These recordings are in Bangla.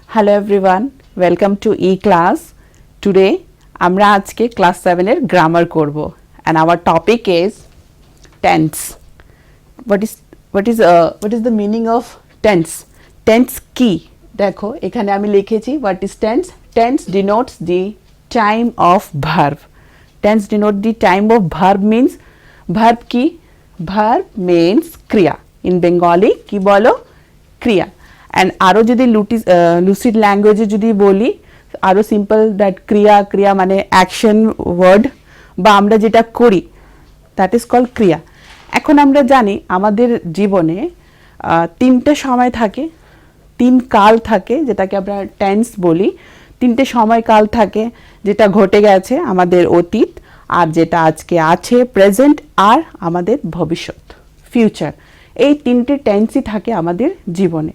Hello everyone, welcome to E-Class. Today আমরা আজকে ক্লাস 7 এর গ্রামার করব and our topic is tense. What is the meaning of tense? Tense কি? দেখো এখানে আমি লিখেছি what is tense? Tense denotes the time of verb. Tense denote the time of verb means verb কি? Verb means ক্রিয়া. In Bengali কি বলো? ক্রিয়া. And আরো যদি লুসিড ল্যাঙ্গুয়েজে যদি বলি আরো সিম্পল দ্যাট ক্রিয়া মানে অ্যাকশন ওয়ার্ড বা আমরা যেটা করি দ্যাট ইজ কল্ড ক্রিয়া। এখন আমরা জানি আমাদের জীবনে তিনটে সময় থাকে, তিন কাল থাকে যেটাকে আমরা টেন্স বলি। তিনটে সময়কাল থাকে যেটা ঘটে গেছে আমাদের অতীত, আর যেটা আজকে আছে প্রেজেন্ট, আর আমাদের ভবিষ্যৎ ফিউচার। এই তিনটে টেন্সই থাকে আমাদের জীবনে।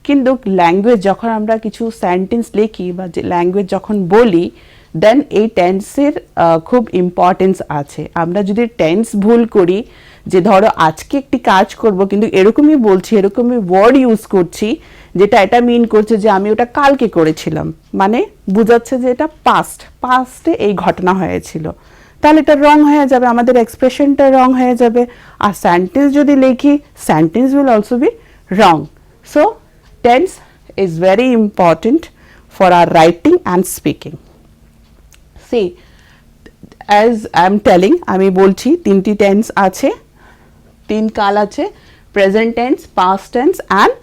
কিন্তু ল্যাঙ্গুয়েজ যখন আমরা কিছু সেন্টেন্স লিখি বা যে ল্যাঙ্গুয়েজ যখন বলি দেন এই টেন্সের খুব ইম্পর্টেন্স আছে। আমরা যদি টেন্স ভুল করি, যে ধরো আজকে একটি কাজ করব কিন্তু এরকমই বলছি, এরকমই ওয়ার্ড ইউজ করছি যেটা এটা মিন করছে যে আমি ওটা কালকে করেছিলাম, মানে বোঝাচ্ছে যে এটা পাস্টে এই ঘটনা হয়েছিল, তাহলে এটা রং হয়ে যাবে, আমাদের এক্সপ্রেশনটা রং হয়ে যাবে। আর সেন্টেন্স যদি লিখি sentence will also be wrong. So tense is very important for our writing and speaking. See, as I am telling, আমি বলছি তিনটি tense আছে, তিন কাল আছে, present tense, past tense and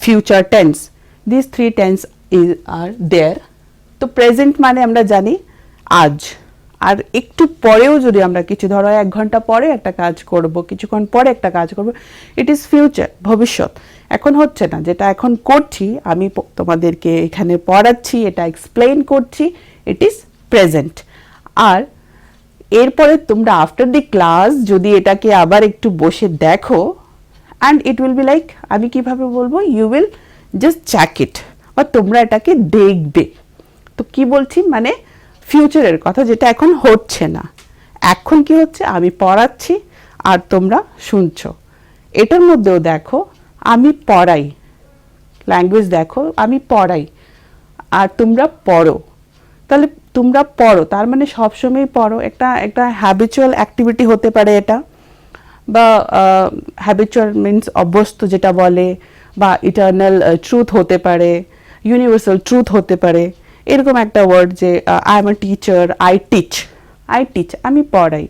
future tense. These three tense are there. তো present মানে আমরা জানি আজ, আর একটু পরেও যদি আমরা কিছু ধরো 1 ঘন্টা পরে একটা কাজ করব, কিছুক্ষণ পরে একটা কাজ করব, ইট ইজ ফিউচার, ভবিষ্যৎ। এখন হচ্ছে না, যেটা এখন করছি আমি তোমাদেরকে এখানে পড়াচ্ছি, এটা এক্সপ্লেইন করছি, ইট ইজ প্রেজেন্ট। আর এরপরে তোমরা আফটার দি ক্লাস যদি এটাকে আবার একটু বসে দেখো and it will be like, আমি কিভাবে বলবো, you will just check it, বা তোমরা এটাকে দেখবে। তো কি বলছি, মানে ফিউচারের কথা যেটা এখন হচ্ছে না। এখন কি হচ্ছে, আমি পড়াচ্ছি আর তোমরা শুনছো। এটার মধ্যেও দেখো আমি পড়াই, ল্যাঙ্গুয়েজ দেখো আমি পড়াই আর তোমরা পড়ো, তাহলে তোমরা পড়ো তার মানে সবসময় পড়ো। একটা হ্যাবিচুয়াল অ্যাক্টিভিটি হতে পারে এটা, বা হ্যাবিচুয়াল মিনস অভ্যস্ত যেটা বলে, বা ইটারনাল ট্রুথ হতে পারে, ইউনিভার্সাল ট্রুথ হতে পারে। এরকম একটা ওয়ার্ড যে I am a teacher, I teach, আমি পড়াই।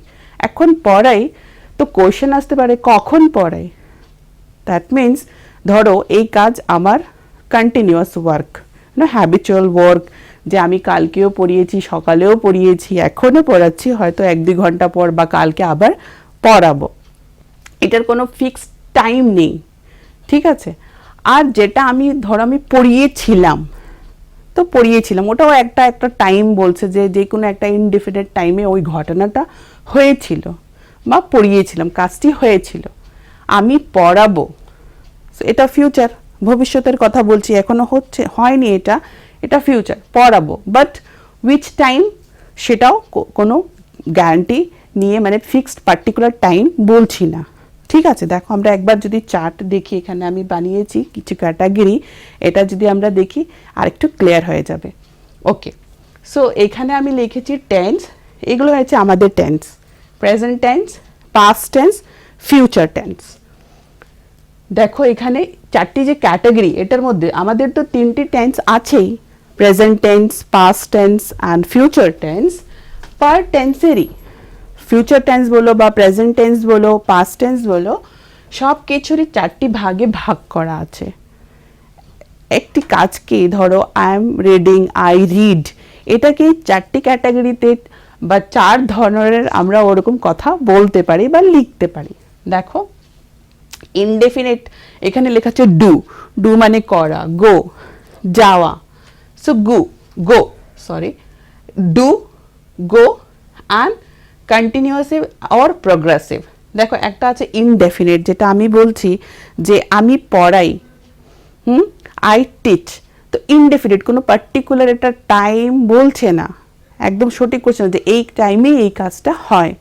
এখন পড়াই তো কোয়েশ্চেন আসতে পারে কখন পড়াই। দ্যাট মিনস ধরো এই কাজ আমার কন্টিনিউয়াস ওয়ার্ক, না হ্যাবিচুয়াল ওয়ার্ক, যে আমি কালকেও পড়িয়েছি, সকালেও পড়িয়েছি, এখনও পড়াচ্ছি, হয়তো 1-2 ঘন্টা পর বা কালকে আবার পড়াবো। এটার কোনো ফিক্সড টাইম নেই, ঠিক আছে। আর যেটা আমি ধরো আমি পড়িয়েছিলাম, তো পড়িয়েছিলাম ওটাও একটা টাইম বলছে, যে কোনো একটা ইনডিফিনিট টাইমে ওই ঘটনাটা হয়েছিল, বা পড়িয়েছিলাম, কাজটি হয়েছিল। আমি পড়াবো, এটা ফিউচার, ভবিষ্যতের কথা বলছি, এখনো হয়নি, এটা ফিউচার, পড়াবো। বাট উইচ টাইম সেটাও কোনো গ্যারান্টি নিয়ে, মানে ফিক্সড পার্টিকুলার টাইম বলছি না, ঠিক আছে। দেখো আমরা একবার যদি চার্ট দেখি, এখানে আমি বানিয়েছি কিছু ক্যাটাগরি, এটা যদি আমরা দেখি আর একটু ক্লিয়ার হয়ে যাবে। ওকে, সো এখানে আমি লিখেছি টেন্স, এগুলো হচ্ছে আমাদের tense, present tense, past tense, future tense. দেখো এখানে চারটি যে ক্যাটাগরি, এটার মধ্যে আমাদের তো তিনটি টেন্স আছেই, present tense, past tense and future tense. পার টেন্সেরই, ফিউচার টেন্স বলো বা প্রেজেন্ট টেন্স বলো, পাস্ট টেন্স বলো, সব কিছুরই চারটি ভাগে ভাগ করা আছে। একটি কাজকে ধরো I am reading, I read, এটাকে চারটি ক্যাটাগরিতে বা 4 ধরনের আমরা ওরকম কথা বলতে পারি বা লিখতে পারি। দেখো ইনডেফিনিট, এখানে লেখা আছে ডু মানে করা, গো যাওয়া, so go do, go and continuous or progressive. দেখো একটা আছে ইনডেফিনিট, যেটা আমি বলছি যে আমি পড়াই, আই টিচ, তো ইনডেফিনিট, কোনো পার্টিকুলার একটা টাইম বলছে না, একদম সঠিক কোশ্চেন যে এই টাইমেই এই কাজটা হয়।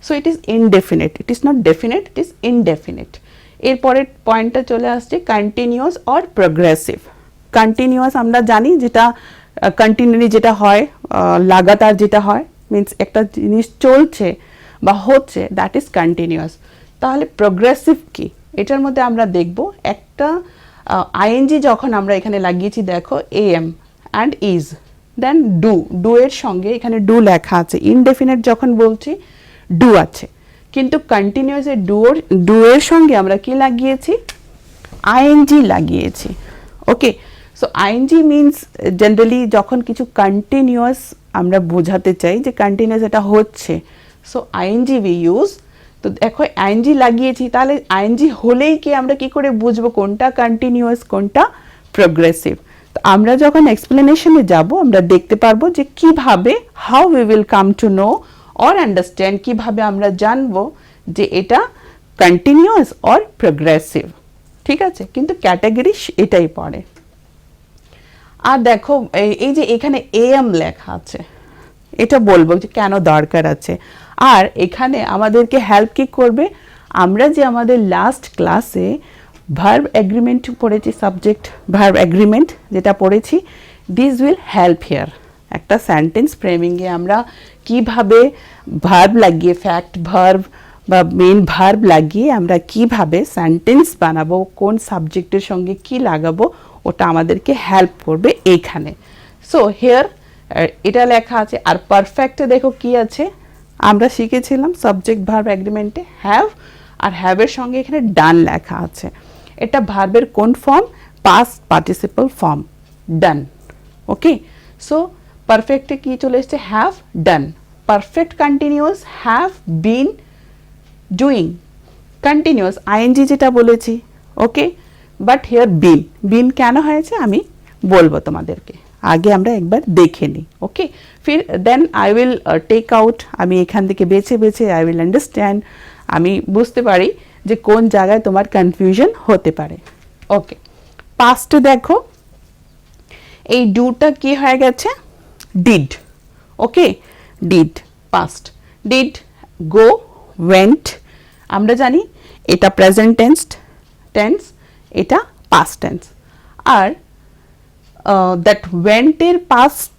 So it is indefinite, it is not definite, it is indefinite. এরপরের পয়েন্টটা চলে আসছে কন্টিনিউয়াস অর প্রোগ্রেসিভ। কন্টিনিউয়াস আমরা জানি যেটা কন্টিনিউলি যেটা হয়, লাগাতার যেটা হয়, মিন্স একটা জিনিস চলছে বা হচ্ছে, দ্যাট ইজ কন্টিনিউয়াস। তাহলে প্রোগ্রেসিভ কি, এটার মধ্যে আমরা দেখব একটা আইএনজি যখন আমরা এখানে লাগিয়েছি, দেখো am and is, then do, do এর সঙ্গে এখানে ডু লেখা আছে, ইনডেফিনিট যখন বলছি ডু আছে, কিন্তু কন্টিনিউয়াস এর ডু এর সঙ্গে আমরা কি লাগিয়েছি, আইএনজি লাগিয়েছি। ওকে, সো আইএনজি মিনস জেনারেলি যখন কিছু কন্টিনিউয়াস আমরা বোঝাতে চাই যে কন্টিনিউয়াস এটা হচ্ছে, সো আইএনজি উই ইউজ। তো দেখো আইএনজি লাগিয়েছি, তাহলে আইএনজি হলেই কি আমরা কি করে বুঝবো কোনটা কন্টিনিউয়াস কোনটা প্রোগ্রেসিভ। তো আমরা যখন এক্সপ্লেনেশনে যাব আমরা দেখতে পারবো যে কিভাবে, how we will come to know or understand, কিভাবে আমরা জানবো যে এটা কন্টিনিউয়াস অর প্রোগ্রেসিভ। ঠিক আছে, কিন্তু ক্যাটাগরি এটাই পড়ে। আর দেখো এই যে এখানে এএম লেখা আছে, এটা বলবো যে কেন দরকার আছে। আর এখানে আমাদেরকে হেল্প কি করবে, আমরা যে আমাদের লাস্ট ক্লাসে ভার্ব এগ্রিমেন্ট পড়েছি, সাবজেক্ট ভার্ব এগ্রিমেন্ট যেটা পড়েছি, দিস উইল হেল্প হিয়ার। একটা সেন্টেন্স ফ্রেমিংয়ে আমরা কিভাবে ভার্ব লাগিয়ে, ফ্যাক্ট ভার্ব বা মেন ভার্ব লাগিয়ে আমরা কিভাবে সেন্টেন্স বানাবো, কোন সাবজেক্টের সঙ্গে কি লাগাবো, ওটা আমাদেরকে হেল্প করবে এইখানে। সো হিয়ার এটা লেখা আছে। আর পারফেক্টে দেখো কি আছে, আমরা শিখেছিলাম সাবজেক্ট ভার্ব এগ্রিমেন্টে হ্যাভ, আর হ্যাভের সঙ্গে এখানে ডান লেখা আছে। এটা ভার্বের কোন form, past participle form, done. Okay, so পারফেক্টে কি চলে এসছে, have done. Perfect continuous have been doing, continuous ING যেটা বলেছি। ওকে, বাট হিয়ার বিন, বিন কেন হয়েছে আমি বলবো তোমাদেরকে, আগে আমরা একবার দেখে নিই। ওকে, ফির then I will take out, আমি এখান থেকে বেছে বেছে আই উইল আন্ডারস্ট্যান্ড, আমি বুঝতে পারি যে কোন জায়গায় তোমার কনফিউশন হতে পারে। ওকে, পাস্টে দেখো এই ডুটা কি হয়ে গেছে, did. Okay, did past, did go went, আমরা জানি এটা প্রেজেন্ট টেন্স, এটা পাস্ট টেন্স। আর দ্যাট ওয়েন্ট এর past,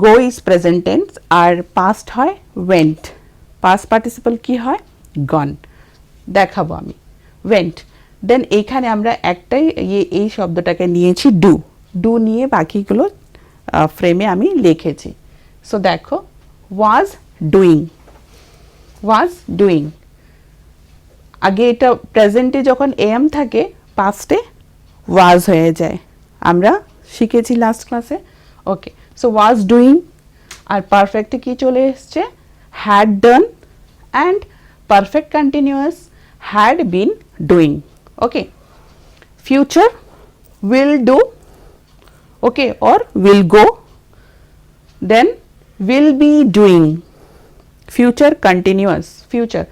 go is present tense, আর পাস্ট হয় ওয়েন্ট, পাস্ট পার্টিসিপল কি হয়, গন। দেখাবো আমি ওয়েন্ট। দেন এইখানে আমরা একটাই এই শব্দটাকে নিয়েছি ডু, ডু নিয়ে বাকিগুলো ফ্রেমে আমি লিখেছি। সো দেখো ওয়াজ ডুইং, ওয়াজ ডুইং, আগে এটা প্রেজেন্টে যখন এম থাকে পাস্টে ওয়াজ হয়ে যায়, আমরা শিখেছি লাস্ট ক্লাসে। ওকে, সো ওয়াজ ডুইং, আর পারফেক্টে কি চলে এসছে, had done, and perfect continuous had been doing. Okay, future will do, okay, or will go, then will be doing, future continuous, future,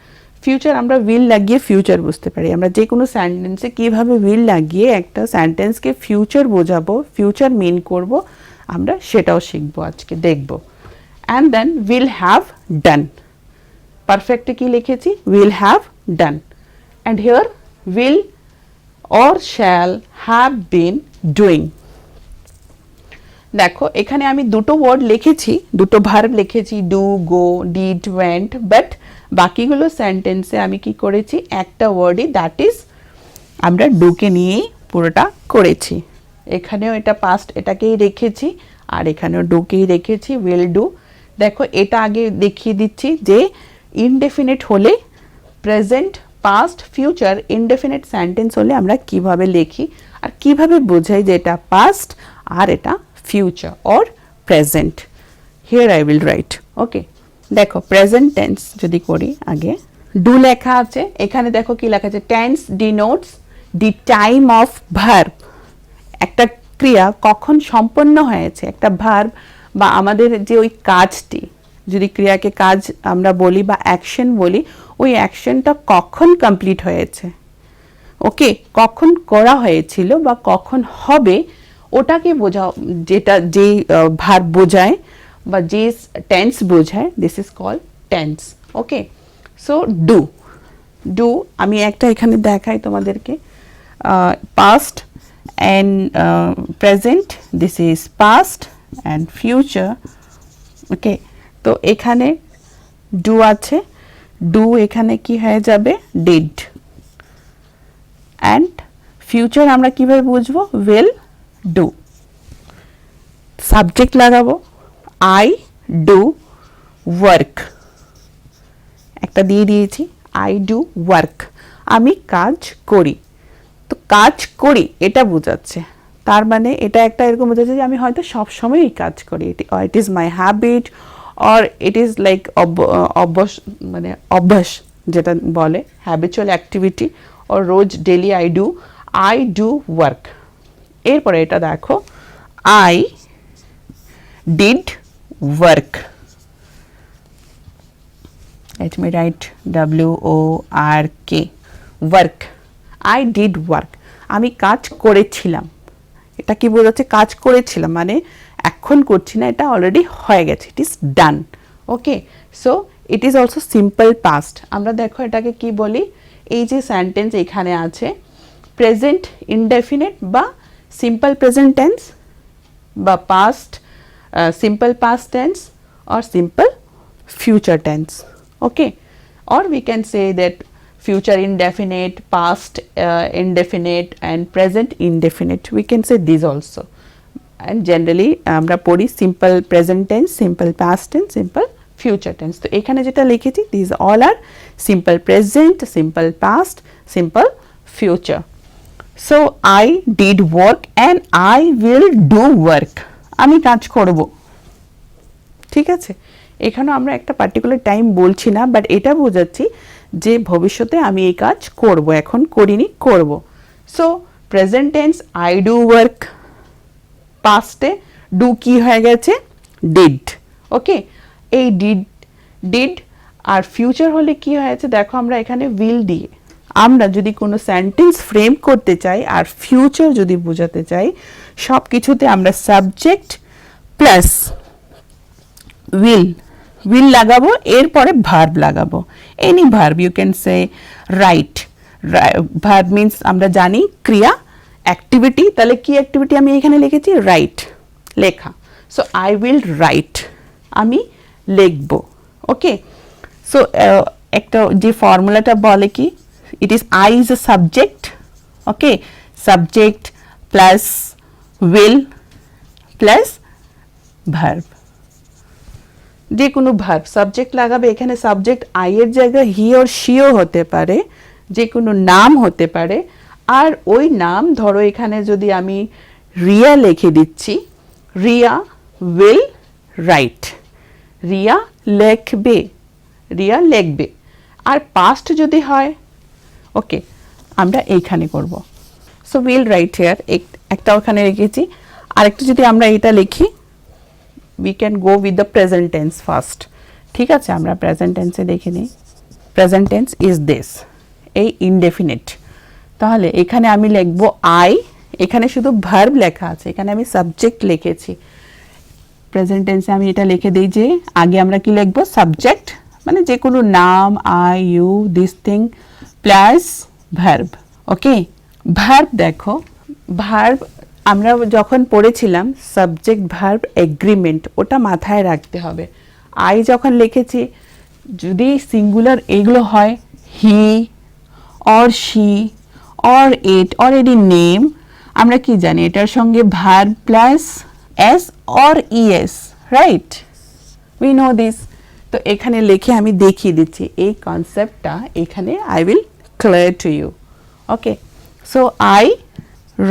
future আমরা উইল লাগিয়ে ফিউচার বুঝতে পারি, আমরা যে কোনো সেন্টেন্সে কীভাবে উইল লাগিয়ে একটা সেন্টেন্সকে ফিউচার বোঝাবো, ফিউচার মিন করব, আমরা সেটাও শিখবো আজকে, দেখব। And then will have done, পারফেক্টে কি লিখেছি, will have done, and here will or shall have been doing. দেখো এখানে আমি দুটো ওয়ার্ড লিখেছি, দুটো ভার্ব লিখেছি, do, go, did, went, but বাকিগুলো সেন্টেন্সে আমি কি করেছি, একটা ওয়ার্ডই, দ্যাট ইজ আমরা ডুকে নিয়েই পুরোটা করেছি। এখানেও এটা পাস্ট, এটাকেই রেখেছি, আর এখানেও ডুকেই রেখেছি, উইল ডু। দেখো এটা আগে দেখিয়ে দিচ্ছি যে ইনডেফিনিট হলে, present, past, future, indefinite sentence হলে আমরা কিভাবে লিখি আর কিভাবে বোঝাই যে এটা পাস্ট আর এটা future or present. Here I will write. Okay, দেখো প্রেজেন্ট টেন্স যদি করি, আগে ডু লেখা আছে, এখানে দেখো কি লেখা আছে, tense denotes the time of verb, একটা ক্রিয়া কখন সম্পন্ন হয়েছে, একটা ভার্ব বা আমাদের যে ওই কাজটি, যদি ক্রিয়াকে কাজ আমরা বলি বা অ্যাকশন বলি, ওই অ্যাকশনটা কখন কমপ্লিট হয়েছে, ওকে, কখন করা হয়েছিল বা কখন হবে, ওটাকে বোঝাও, যেটা যেই ভার্ব বোঝায় বা যে টেন্স বোঝায়, this is called tense. Okay, so do, do আমি একটা এখানে দেখাই তোমাদেরকে, past and present, this is past and future. Okay, তো এখানে ডু আছে, ডু এখানে কি হয়ে যাবে ডিড, অ্যান্ড ফিউচার আমরা কিভাবে বুঝবো উইল ডু। সাবজেক্ট লাগাবো আই ডু ওয়ার্ক, একটা দিয়ে দিয়েছি আই ডু ওয়ার্ক, আমি কাজ করি। তো কাজ করি এটা বোঝাচ্ছে, তার মানে এটা একটা এরকম বোঝাচ্ছে যে আমি হয়তো সবসময় এই কাজ করি, it is my habit or it is like অভ্যাস, মানে অভ্যাস যেটা বলে habitual activity, or rose daily I do work. এরপরে এটা দেখো I did work, let me write WORK, work, I did work, আমি কাজ করেছিলাম। এটা কি বোঝাচ্ছে কাজ করেছিলাম মানে এখন করছি না, এটা অলরেডি হয়ে গেছে, it is done. Okay, so it is also simple past. আমরা দেখো এটাকে কি বলি, এই যে সেন্টেন্স এখানে আছে প্রেজেন্ট ইনডেফিনিট বা সিম্পল প্রেজেন্ট টেন্স বা past simple past tense or simple future tense. Okay, or we can say that future indefinite, past indefinite and present indefinite, we can say these also. And generally আমরা পড়ি simple present tense, simple past tense, simple future tense. তো এখানে যেটা লিখেছি these all are simple present, simple past, simple future. So I did work and I will do work, আমি কাজ করব। ঠিক আছে, এখানে আমরা একটা পার্টিকুলার টাইম বলছি না, বাট এটা বোঝাচ্ছি যে ভবিষ্যতে আমি এই কাজ করব, এখন করিনি করব। So present tense I do work, পাস্টে ডু কি হয়ে গেছে ডিড। ওকে, এই ডিড আর ফিউচার হলে কি হয়েছে দেখো, আমরা এখানে উইল দিয়ে আমরা যদি কোনো সেন্টেন্স ফ্রেম করতে চাই আর ফিউচার যদি বোঝাতে চাই, সব কিছুতে আমরা সাবজেক্ট প্লাস will লাগাবো, এরপরে ভার্ব লাগাবো, any verb, you can say right, verb means আমরা জানি ক্রিয়া, অ্যাক্টিভিটি, তাহলে কি অ্যাক্টিভিটি আমি এখানে লিখেছি রাইট, লেখা। সো আই উইল রাইট, আমি লিখব। ওকে, সো একটা যে ফর্মুলাটা বলে কি, it is I is a subject, okay, subject plus will plus verb, যে কোনো ভার্ব সাবজেক্ট লাগাবে, এখানে সাবজেক্ট আই এর জায়গায় হি অর শিও হতে পারে, যে কোনো নাম হতে পারে। আর ওই নাম ধরো এখানে যদি আমি রিয়া লিখে দিচ্ছি, রিয়া উইল রাইট, রিয়া লিখবে, রিয়া লিখবে। আর পাস্ট যদি হয়, ওকে, আমরা এইখানে করব। সো উইল রাইট হেয়ার, একটা ওখানে রেখেছি। আরেকটা যদি আমরা এটা লিখি, we can go with the present tense first. ঠিক আছে, আমরা প্রেজেন্ট টেন্সে দেখে নিই। প্রেজেন্ট টেন্স ইজ দিস, এই ইনডেফিনিট, তাহলে এখানে আমি লিখব আই, এখানে শুধু ভার্ব লেখা আছে, এখানে আমি সাবজেক্ট লিখেছি। প্রেজেন্ট টেন্সে আমি এটা লিখে দিই যে আগে আমরা কি লিখব সাবজেক্ট, মানে যে কোনো নাম, I U this thing plus verb. Okay, verb দেখো, ভার্ব আমরা যখন পড়েছিলাম সাবজেক্ট ভার্ব এগ্রিমেন্ট, ওটা মাথায় রাখতে হবে। আই যখন লিখেছি, যদি সিঙ্গুলার এগুলো হয় he or she or it or any name, আমরা কি জানি এটার সঙ্গে verb plus S or ES, right, we know this. তো এখানে লিখে আমি দেখিয়ে দিচ্ছি এই কনসেপ্টটা, এখানে I will clear to you. Okay, so I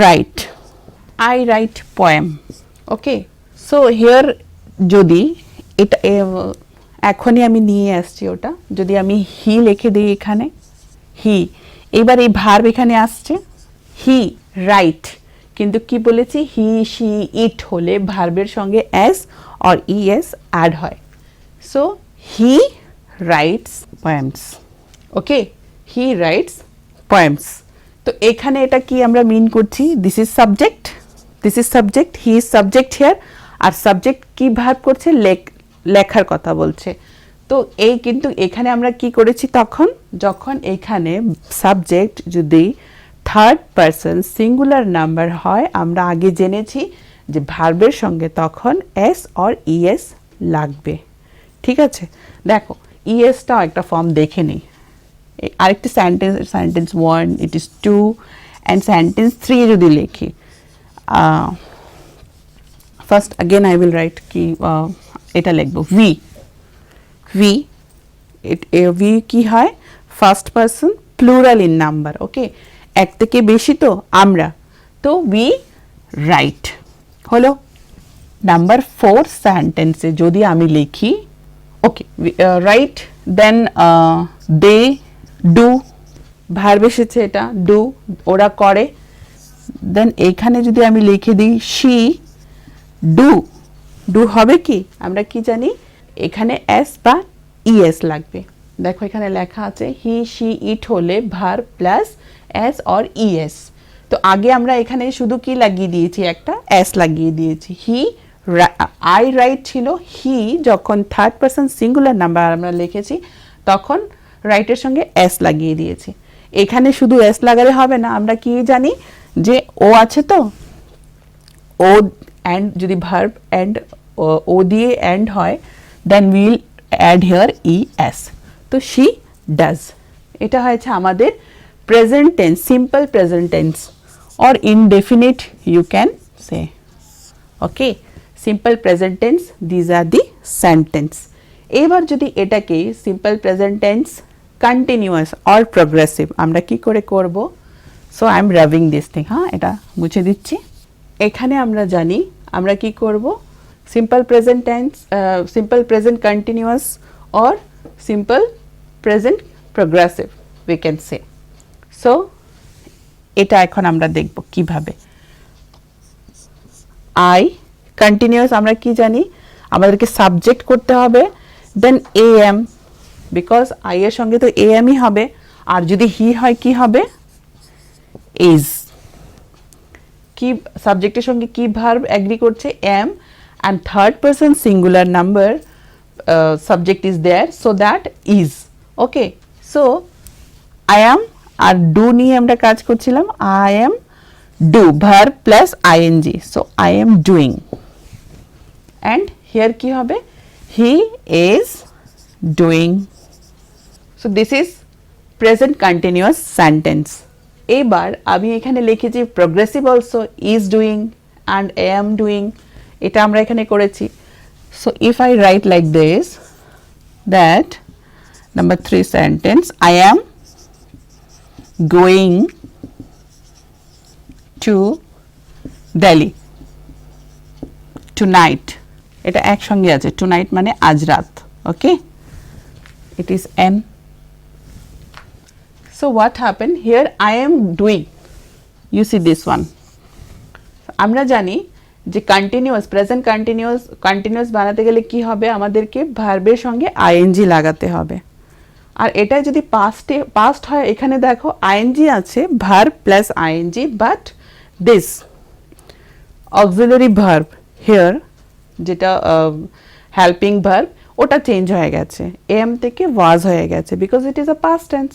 write, I write poem. Okay, so here যদি এটা এখনই আমি নিয়ে আসছি ওটা, যদি আমি হি লিখে দিই এখানে হি, এবার এই ভার্ব এখানে আসছে হি রাইট, কিন্তু কি বলেছি হি শি ইট হলে ভার্বের সঙ্গে এস অর ইএস অ্যাড হয়। So he writes poems. Okay, he writes poems. তো এখানে এটা কি আমরা মিন করছি, this is subject, this is subject, he is subject here, আর সাবজেক্ট কি ভার্ব করছে লেখার কথা বলছে। তো এই কিন্তু এখানে আমরা কি করেছি তখন, যখন এখানে সাবজেক্ট যদি থার্ড পারসন সিঙ্গুলার নাম্বার হয় আমরা আগে জেনেছি যে ভার্বের সঙ্গে তখন এস অর ইএস লাগবে। ঠিক আছে, দেখো ইএসটাও একটা ফর্ম দেখে নিই। আরেকটি sentence 1, it is 2 and sentence 3 যদি লিখি, first again I will write কি এটা লিখব ভি। ভি কি হয়? First person plural in number. Okay, এক থেকে বেশি তো আমরা, তো উই রাইট হলো। নাম্বার 4 সেন্টেন্সে যদি আমি লিখি, okay write, then they do, verb এসেছে, এটা ডু, ওরা করে। দেন এখানে যদি আমি লিখে দিই শি ডু, ডু হবে কি? আমরা কি জানি এখানে এস বা ইএস লাগবে। দেখো এখানে লেখা আছে হি শি ইট হলে verb plus S or ES. তো আগে আমরা এখানে শুধু কি লাগিয়ে দিয়েছি? একটা এস লাগিয়ে দিয়েছি। হি আই রাইট ছিল, হি যখন থার্ড পারসন সিঙ্গুলার নাম্বার আমরা লিখেছি তখন রাইটের সঙ্গে এস লাগিয়ে দিয়েছি। এখানে শুধু এস লাগালে হবে না, আমরা কি জানি যে ও আছে, তো ও অ্যান্ড যদি ভার্ব অ্যান্ড ও দিয়ে অ্যান্ড হয় then will add here E S. তো শি ডাজ, এটা হয়েছে আমাদের present tense, simple present tense or indefinite you can say. Okay, simple present tense, these are the sentence. এবার যদি এটাকে simple present tense continuous or progressive আমরা কি করে করব? So I am rubbing this thing, হ্যাঁ এটা মুছে দিচ্ছি। এখানে আমরা জানি আমরা কি করব? Simple present tense, simple present continuous or simple present progressive we can say. So এটা এখন আমরা দেখব কিভাবে। আই কন্টিনিউয়াস আমরা কি জানি? আমাদেরকে সাবজেক্ট করতে হবে, দেন এ এম, বিকজ আই এর সঙ্গে তো এ এমই হবে, আর যদি হি হয় কি হবে? ইজ। কি সাবজেক্টের সঙ্গে কি ভার্ব এগ্রি করছে? Am, and third person singular number subject is there, so that is. Okay, so I am are do নিয়ে আমরা কাজ করছিলাম। I am do, verb plus ING, so I am doing. And here কি হবে? He is doing. So this is present continuous sentence. এবার আমি এখানে লিখেছি progressive also, is doing and am doing, এটা আমরা এখানে করেছি। So if I right like this, that number 3 sentence, I am going to Delhi tonight, এটা একসঙ্গে আছে, টুনাইট মানে আজ রাত। ওকে, it is n. So what happened here? I am doing, you see this one. আমরা জানি যে কন্টিনিউয়াস, প্রেজেন্ট কন্টিনিউয়াস বানাতে গেলে কি হবে? আমাদেরকে ভার্বের সঙ্গে আইএনজি লাগাতে হবে। আর এটা যদি পাস্ট হয়, এখানে দেখো আইএনজি আছে, verb plus ING, but this auxiliary verb here যেটা হেল্পিং ভার্ব ওটা চেঞ্জ হয়ে গেছে, এম থেকে ওয়াজ হয়ে গেছে, because it is a past tense.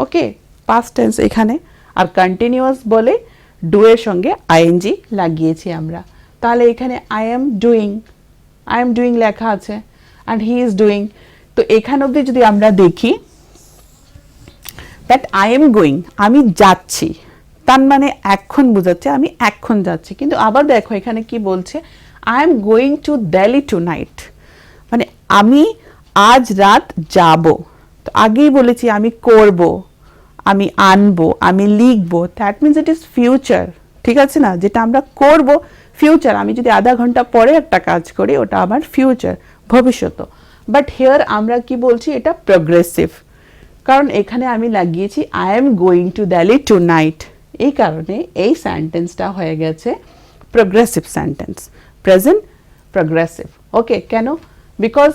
Okay, past tense এখানে। আর কন্টিনিউয়াস বলে ডু এর সঙ্গে আইএনজি লাগিয়েছি আমরা। তাহলে এখানে আই এম ডুইং লেখা আছে অ্যান্ড হি ইজ ডুইং। তো এখান অবধি যদি আমরা দেখি দ্যাট আই এম গোয়িং, আমি যাচ্ছি, তার মানে এখন বোঝাচ্ছে আমি এখন যাচ্ছি। কিন্তু আবার দেখো এখানে কি বলছে? I am going to Delhi tonight, মানে আমি আজ রাত যাব। তো আগেই বলেছি আমি করব, আমি আনবো, আমি লিখবো, that means it is future. ঠিক আছে না? যেটা আমরা করব ফিউচার, আমি যদি আধা ঘন্টা পরে একটা কাজ করি ওটা আমার ফিউচার, ভবিষ্যৎ। বাট হিয়ার আমরা কি বলছি? এটা প্রোগ্রেসিভ, কারণ এখানে আমি লাগিয়েছি I am going to Delhi tonight. এই কারণে এই সেন্টেন্সটা হয়ে গেছে প্রোগ্রেসিভ সেন্টেন্স, প্রেজেন্ট প্রোগ্রেসিভ। ওকে, কেন? বিকজ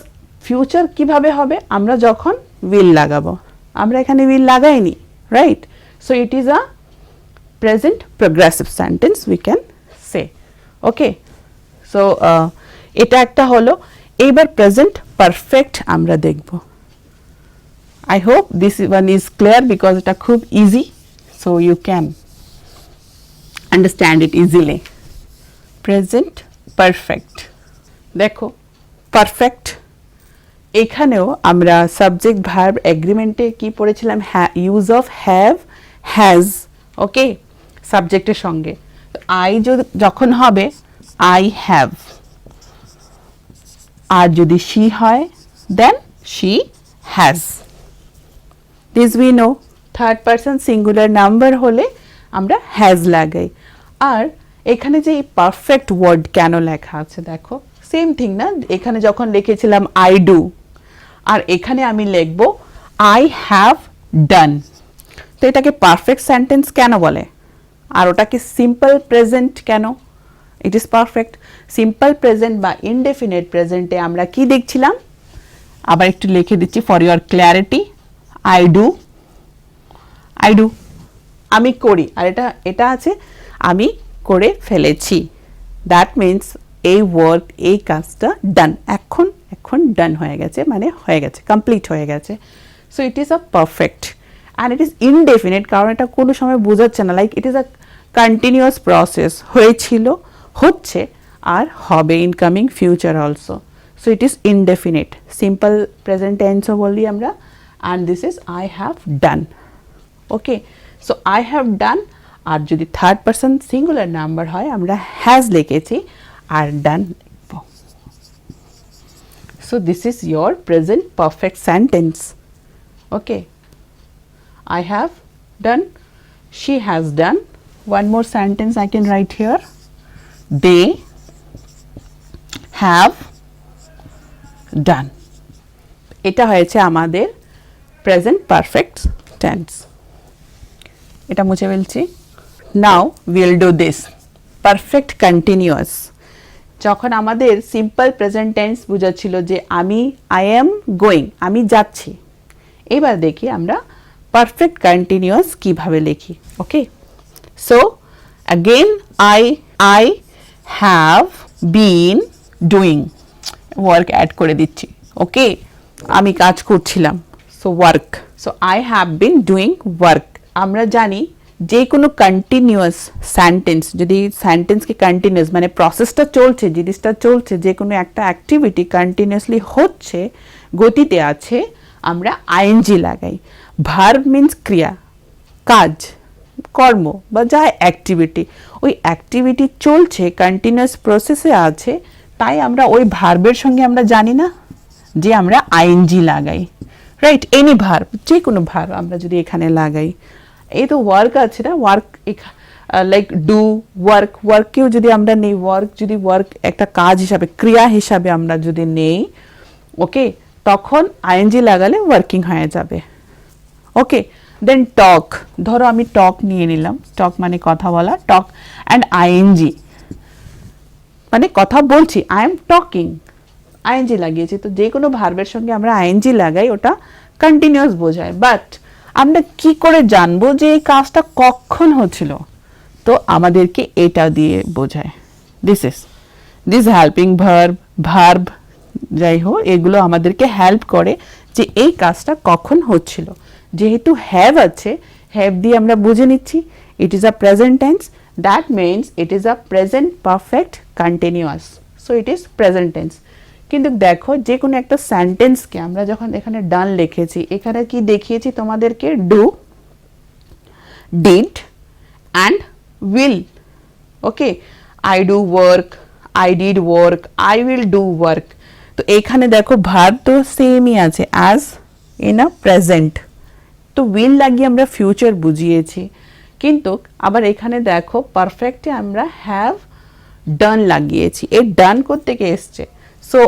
ফিউচার কিভাবে হবে? আমরা যখন উইল লাগাবো, আমরা এখানে উইল লাগাইনি, right? So it is a present progressive sentence we can say. Okay, so এটা একটা হলো। এইবার প্রেজেন্ট পারফেক্ট আমরা দেখব। I hope this one is clear, because এটা খুব easy, so you can understand it easily. Present perfect, দেখো পারফেক্ট, এখানেও আমরা সাবজেক্ট ভার্ব এগ্রিমেন্টে কি পড়েছিলাম, use of have has, okay, সাবজেক্টের সঙ্গে। আই যখন হবে আই হ্যাভ, আর যদি শি হয় then she has. This we know. Third person singular number হলে আমরা হ্যাজ লাগাই। আর এখানে যে পারফেক্ট ওয়ার্ড কেন লেখা আছে দেখো, সেম থিং না, এখানে যখন লিখেছিলাম আই ডু, আর এখানে আমি লিখব আই হ্যাভ ডান, তো এটাকে পারফেক্ট সেন্টেন্স কেন বলে? আর ওটাকে সিম্পল প্রেজেন্ট কেন? It is perfect. Simple present বা ইনডেফিনিট প্রেজেন্টে আমরা কি দেখছিলাম, আবার একটু লিখে দিচ্ছি for your clarity. I do, I do, আমি করি, আর এটা আছে আমি করে ফেলেছি। দ্যাট মিনস এই ওয়ার্ক, এই কাজটা ডান, এখন ডান হয়ে গেছে, মানে হয়ে গেছে, কমপ্লিট হয়ে গেছে। So it is a perfect and it is indefinite, কারণ এটা কোনো সময় বোঝাচ্ছে না, like it is a continuous process, হয়েছিল, হচ্ছে, আর হবে incoming future also. So it is indefinite. Simple present টেন্সও বলি আমরা, and this is I have done. Okay, so I have done, আর যদি থার্ড পারসন সিঙ্গুলার নাম্বার হয় আমরা হ্যাজ লিখেছি আর ডান লিখব। So this is your present perfect sentence. Okay, I have done, she has done. One more sentence I can write here. They have done. এটা হয়েছে আমাদের প্রেজেন্ট পারফেক্ট টেন্স। এটা মুছে ফেলছি। Now will do this perfect continuous. যখন আমাদের সিম্পল প্রেজেন্ট টেন্স বোঝাচ্ছিল যে আই এম গোয়িং, আমি যাচ্ছি, এবার দেখি আমরা পারফেক্ট কন্টিনিউয়াস কিভাবে লিখি। Okay, so again I have been doing, work add করে দিচ্ছি। ওকে, আমি কাজ করছিলাম, so work. So I have been doing work. আমরা জানি যে কোনো কন্টিনিউয়াস সেন্টেন্স, যদি সেন্টেন্সকে কন্টিনিউয়াস মানে প্রসেসটা চলছে, জিনিসটা চলছে, যে কোনো একটা অ্যাক্টিভিটি কন্টিনিউয়াসলি হচ্ছে, গতিতে আছে, আমরা আইএনজি লাগাই। ভার্ব মিন্স ক্রিয়া, কাজ, কর্ম বা যা অ্যাক্টিভিটি, ওই অ্যাক্টিভিটি চলছে, কন্টিনিউয়াস প্রসেসে আছে, তাই আমরা ওই ভার্বের সঙ্গে আমরা জানি না যে আমরা আইএনজি লাগাই, রাইট? এনি ভার্ব, যে কোনো ভার্ব আমরা যদি এখানে লাগাই, এই তো ওয়ার্ক আছে না, ওয়ার্ক লাইক ডু ওয়ার্ক, ওয়ার্ককেও যদি আমরা নেই, ওয়ার্ক একটা কাজ হিসাবে, ক্রিয়া হিসাবে আমরা যদি নেই, ওকে, তখন আইএনজি লাগালে ওয়ার্কিং হয়ে যাবে। ওকে, দেন টক, ধরো আমি টক নিয়ে নিলাম, টক মানে কথা বলা, টক অ্যান্ড আইএনজি মানে কথা বলছি, আই এম টকিং, আইএনজি লাগিয়েছি। তো যে কোনো ভার্বের সঙ্গে আমরা আইএনজি লাগাই, ওটা কন্টিনিউয়াস বোঝায়। বাট আমরা কি করে জানবো যে এই কাজটা কখন হচ্ছিল? তো আমাদেরকে এটা দিয়ে বোঝায়, দিস হেল্পিং ভার্ব যাই হোক, এগুলো আমাদেরকে হেল্প করে যে এই কাজটা কখন হচ্ছিল। যেহেতু হ্যাভ আছে, হ্যাভ দিয়ে আমরা বুঝে নিচ্ছি ইট is a present tense, that means it is a present perfect continuous, so it is present tense. কিন্তু দেখো যে কোনো একটা সেন্টেন্সকে আমরা যখন এখানে ডান লিখেছি, এখানে কি দেখিয়েছি তোমাদেরকে, do, did and will. Okay, I do work, I did work, I will do work. তো এখানে দেখো ভার্ব তো সেমই আছে অ্যাজ ইন আ প্রেজেন্ট, তো উইল লাগিয়ে আমরা ফিউচার বুঝিয়েছি। কিন্তু আবার এখানে দেখো পারফেক্টে আমরা হ্যাভ ডান লাগিয়েছি। এই ডান কোত্থেকে এসছে? সো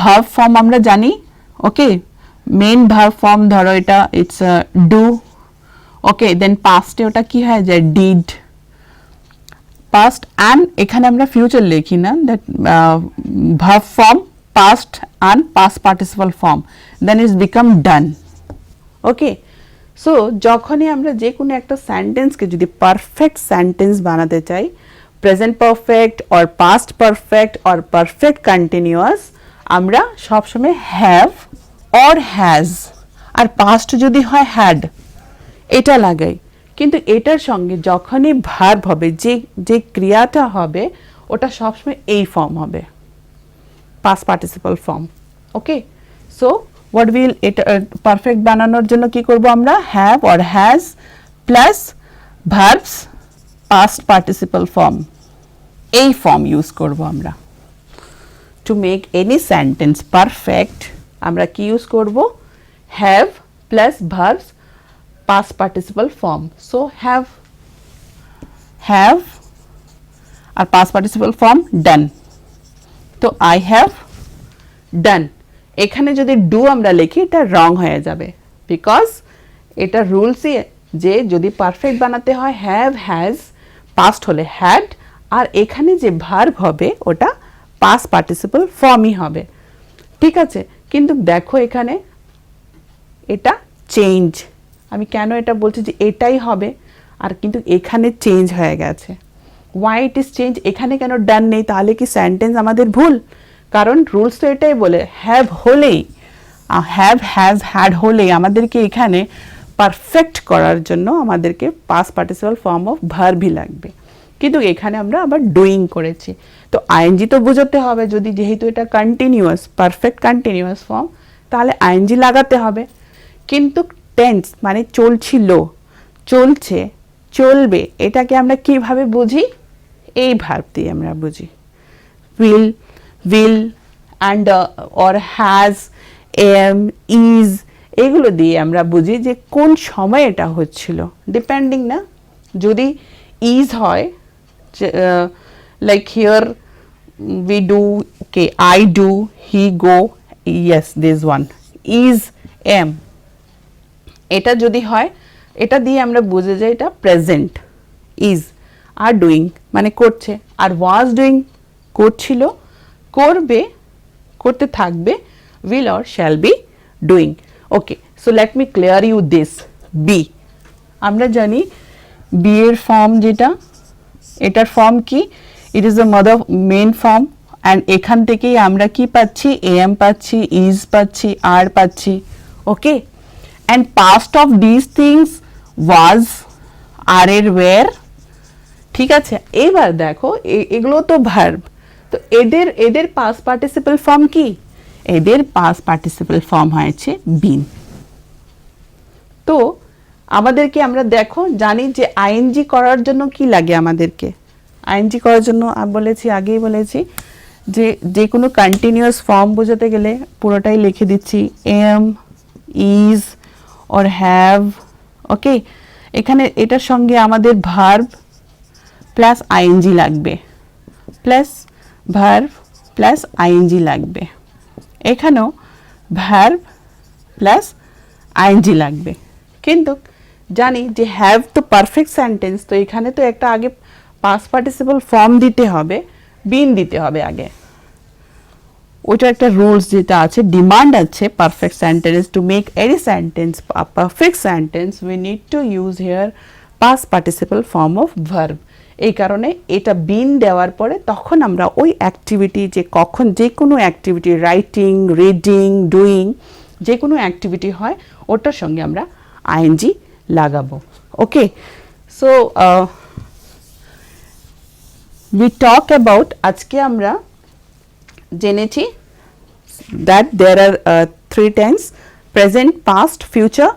ভার্ব ফর্ম আমরা জানি, ওকে, মেন ভার্ব ফর্ম ধরো এটা ইটস ডু, ওকে, দেন পাস্টে ওটা কি হয় যায়, ডিড, পাস্ট অ্যান্ড এখানে আমরা ফিউচার লিখি না, that verb form past and past participle form, then is become done. Okay, so যখনই আমরা যে কোনো একটা সেন্টেন্সকে যদি পারফেক্ট সেন্টেন্স বানাতে চাই, present perfect or past perfect or perfect continuous, আমরা সবসময় হ্যাভ অর হ্যাজ, আর পাস্ট যদি হয় হ্যাড, এটা লাগাই। কিন্তু এটার সঙ্গে যখনই ভার্ব হবে, যে যে ক্রিয়াটা হবে ওটা সবসময় এই ফর্ম হবে, past participle form. Okay, so what will, এটা পারফেক্ট বানানোর জন্য কি করব আমরা, have or has plus verbs past participle form, এই ফর্ম ইউজ করব আমরা। To make any sentence perfect আমরা কি ইউজ করব, have plus verbs past participle form. So have আর past participle form done. তো I have done, এখানে যদি do আমরা লিখি এটা রং হয়ে যাবে, বিকজ এটা রুলসই যে যদি পারফেক্ট বানাতে হয় have has, past হলে had, আর এখানে যে ভার্ব হবে ওটা past participle ফর্মই হবে। ঠিক আছে, কিন্তু দেখো এখানে এটা চেঞ্জ, আমি কেন এটা বলছি যে এটাই হবে, আর কিন্তু এখানে চেঞ্জ হয়ে গেছে। ওয়াই ইট ইজ চেঞ্জ, এখানে কেন ডান নেই, তাহলে কি সেন্টেন্স আমাদের ভুল? কারণ রুলস তো এটাই বলে হ্যাভ হলেই, হ্যাভ হ্যাজ হ্যাড হলেই আমাদেরকে এখানে পারফেক্ট করার জন্য আমাদেরকে পাস্ট পার্টিসিপাল ফর্ম অফ ভার্বই লাগবে, কিন্তু এখানে আমরা আবার ডুইং করেছি। তো আইএনজি তো বোঝাতে হবে, যদি যেহেতু এটা কন্টিনিউয়াস, পারফেক্ট কন্টিনিউয়াস ফর্ম, তাহলে আইএনজি লাগাতে হবে। কিন্তু টেন্স মানে চলছিল, চলছে, চলবে, এটাকে আমরা কিভাবে বুঝি, এই ভার্ব দিয়ে আমরা বুঝি, will and or has, am, is, এগুলো দিয়ে আমরা বুঝি যে কোন সময় এটা হচ্ছিল, ডিপেন্ডিং না। যদি is হয়, like here we do, okay, I do, he go, yes this one is, am, এটা যদি হয় এটা দিয়ে আমরা বুঝে যাই এটা প্রেজেন্ট। ইজ আর ডুইং মানে করছে, আর ওয়াজ ডুইং করছিল, করবে, করতে থাকবে, will or shall be doing. Okay, so let me clear you this. Be, আমরা জানি বি এর ফর্ম যেটা, এটার ফর্ম কি, it is the mother main form, and এখান থেকেই আমরা কি পাচ্ছি, এম পাচ্ছি, ইজ পাচ্ছি, আর পাচ্ছি। ওকে, and past of these things was, are এর were। ঠিক আছে, এবার দেখো এগুলো তো ভার্ব, তো এদের past participle form কি, এদের past participle form হয়েছে been। তো আমাদেরকে আমরা দেখো জানি যে আইএনজি করার জন্য কি লাগে আমাদেরকে, আইএনজি করার জন্য বলেছি, আগেই বলেছি যে যে কোনো কন্টিনিউয়াস ফর্ম বোঝাতে গেলে পুরোটাই লিখে দিচ্ছি, এম, ইজ or have। ওকে, এখানে এটার সঙ্গে আমাদের ভার্ব প্লাস আইএনজি লাগবে, প্লাস ভার্ব প্লাস আইএনজি লাগবে, এখানেও ভার্ব প্লাস আইএনজি লাগবে। কিন্তু জানি যে হ্যাভ তো পারফেক্ট সেন্টেন্স, তো এখানে তো একটা আগে পাস্ট পার্টিসিপল ফর্ম দিতে হবে, বিন দিতে হবে আগে, ওইটা একটা রুলস যেটা আছে, ডিমান্ড আছে perfect sentence. Two make any sentence a perfect sentence we need to use here past participle form of verb। এই কারণে এটা বিন দেওয়ার পরে তখন আমরা ওই অ্যাক্টিভিটি, যে কখন যে কোনো অ্যাক্টিভিটি, রাইটিং, রিডিং, ডুইং, যে কোনো অ্যাক্টিভিটি হয় ওটার সঙ্গে আমরা আইএনজি লাগাবো। ওকে, সো উই টক অ্যাবাউট, আজকে আমরা জেনেছি that there are three tense, present, past, future।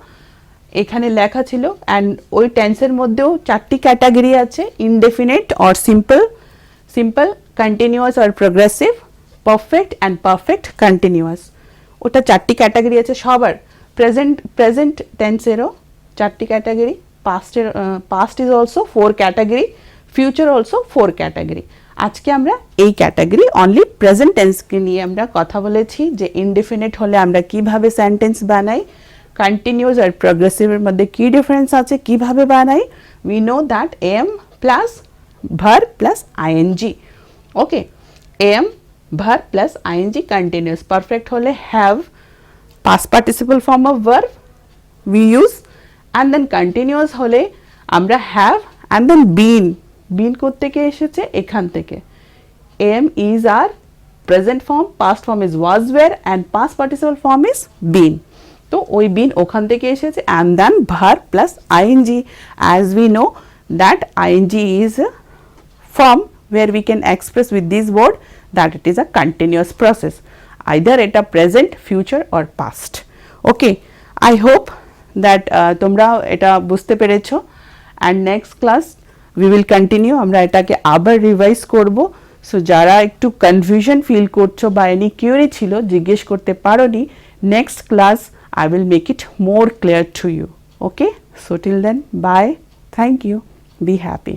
এখানে লেখা ছিল, অ্যান্ড ওই টেন্সের মধ্যেও চারটি ক্যাটাগরি আছে, indefinite or simple, simple, continuous or progressive, perfect and perfect continuous. ওটা চারটি ক্যাটাগরি আছে সবার। প্রেজেন্ট টেন্সেরও চারটি category, past is also 4 category, future also 4 category. আজকে আমরা এই ক্যাটাগরি অনলি প্রেজেন্ট টেন্সকে নিয়ে আমরা কথা বলেছি, যে ইনডেফিনিট হলে আমরা কিভাবে সেন্টেন্স বানাই, কন্টিনিউয়াস আর প্রোগ্রেসিভের মধ্যে কি ডিফারেন্স আছে, কিভাবে বানাই। We know that am plus verb plus ING. Okay, am verb plus ING continuous, perfect হলে have, past participle form of verb we use, and then continuous হলে আমরা হ্যাভ, অ্যান্ড দেন বিন। বিন থেকে এসেছে এখান থেকে, am, is, are present form, past form is was, were, and past participle form is been. তো ওই বিন ওখান থেকে এসেছে and then verb plus ING as we know that ING is form where we can express with this word that it is a continuous process, either at a present, future or past. Okay, I hope that তোমরা এটা বুঝতে পেরেছো and next class we will continue, আমরা এটাকে আবার রিভাইজ করব। সো যারা একটু কনফিউশন ফিল করছো বা এনি কিউরি ছিল জিজ্ঞেস করতে পারোনি, next class I will make it more clear to you. Okay, so till then, bye, thank you, be happy.